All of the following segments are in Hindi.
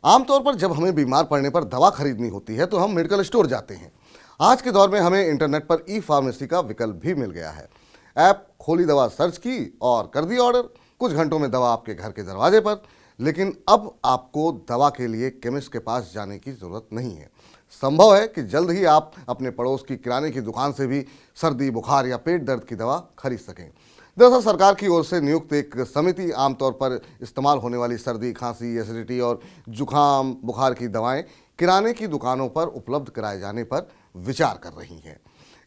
आमतौर पर जब हमें बीमार पड़ने पर दवा खरीदनी होती है तो हम मेडिकल स्टोर जाते हैं। आज के दौर में हमें इंटरनेट पर ई फार्मेसी का विकल्प भी मिल गया है। ऐप खोली, दवा सर्च की और कर दी ऑर्डर। कुछ घंटों में दवा आपके घर के दरवाजे पर। लेकिन अब आपको दवा के लिए केमिस्ट के पास जाने की जरूरत नहीं है। संभव है कि जल्द ही आप अपने पड़ोस की किराने की दुकान से भी सर्दी, बुखार या पेट दर्द की दवा खरीद सकें। दरअसल सरकार की ओर से नियुक्त एक समिति आमतौर पर इस्तेमाल होने वाली सर्दी, खांसी, एसिडिटी और जुखाम, बुखार की दवाएं किराने की दुकानों पर उपलब्ध कराए जाने पर विचार कर रही है।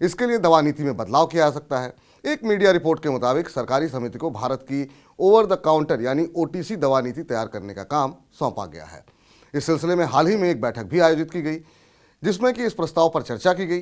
इसके लिए दवा नीति में बदलाव किया जा सकता है। एक मीडिया रिपोर्ट के मुताबिक सरकारी समिति को भारत की ओवर द काउंटर यानी ओटीसी दवा नीति तैयार करने का काम सौंपा गया है। इस सिलसिले में हाल ही में एक बैठक भी आयोजित की गई, जिसमें कि इस प्रस्ताव पर चर्चा की गई।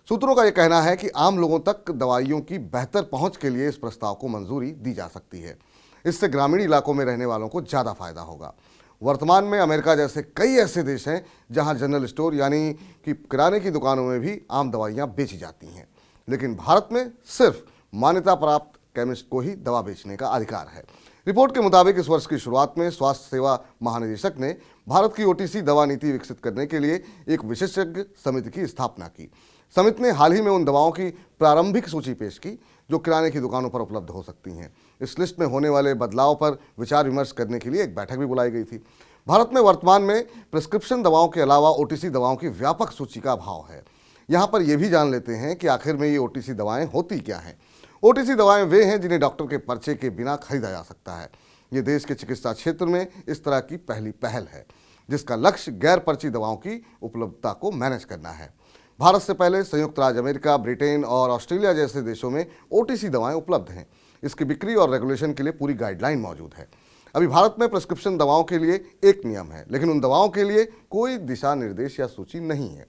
सूत्रों का यह कहना है कि आम लोगों तक दवाइयों की बेहतर पहुंच के लिए इस प्रस्ताव को मंजूरी दी जा सकती है। इससे ग्रामीण इलाकों में रहने वालों को ज़्यादा फायदा होगा। वर्तमान में अमेरिका जैसे कई ऐसे देश हैं जहां जनरल स्टोर यानी कि किराने की दुकानों में भी आम दवाइयां बेची जाती हैं, लेकिन भारत में सिर्फ मान्यता प्राप्त केमिस्ट को ही दवा बेचने का अधिकार है। रिपोर्ट के मुताबिक इस वर्ष की शुरुआत में स्वास्थ्य सेवा महानिदेशक ने भारत की ओटीसी दवा नीति विकसित करने के लिए एक विशेषज्ञ समिति की स्थापना की। समिति ने हाल ही में उन दवाओं की प्रारंभिक सूची पेश की जो किराने की दुकानों पर उपलब्ध हो सकती हैं। इस लिस्ट में होने वाले बदलाव पर विचार विमर्श करने के लिए एक बैठक भी बुलाई गई थी। भारत में वर्तमान में प्रिस्क्रिप्शन दवाओं के अलावा ओटीसी दवाओं की व्यापक सूची का अभाव है। यहाँ पर यह भी जान लेते हैं कि आखिर में ये ओटीसी दवाएं होती क्या हैं। ओटीसी दवाएं वे हैं जिन्हें डॉक्टर के पर्चे के बिना खरीदा जा सकता है। ये देश के चिकित्सा क्षेत्र में इस तरह की पहली पहल है, जिसका लक्ष्य गैर पर्ची दवाओं की उपलब्धता को मैनेज करना है। भारत से पहले संयुक्त राज्य अमेरिका, ब्रिटेन और ऑस्ट्रेलिया जैसे देशों में ओटीसी दवाएं उपलब्ध हैं। इसकी बिक्री और रेगुलेशन के लिए पूरी गाइडलाइन मौजूद है। अभी भारत में प्रिस्क्रिप्शन दवाओं के लिए एक नियम है, लेकिन उन दवाओं के लिए कोई दिशा निर्देश या सूची नहीं है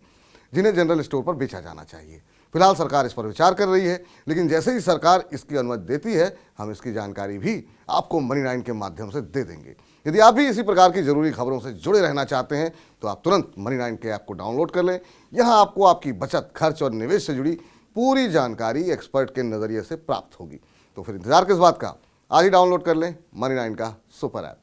जिन्हें जनरल स्टोर पर बेचा जाना चाहिए। फिलहाल सरकार इस पर विचार कर रही है, लेकिन जैसे ही सरकार इसकी अनुमति देती है, हम इसकी जानकारी भी आपको मनी9 के माध्यम से दे देंगे। यदि आप भी इसी प्रकार की जरूरी खबरों से जुड़े रहना चाहते हैं तो आप तुरंत मनी9 के ऐप को डाउनलोड कर लें। यहाँ आपको आपकी बचत, खर्च और निवेश से जुड़ी पूरी जानकारी एक्सपर्ट के नज़रिए से प्राप्त होगी। तो फिर इंतजार किस बात का, आज ही डाउनलोड कर लें मनी9 का सुपर ऐप।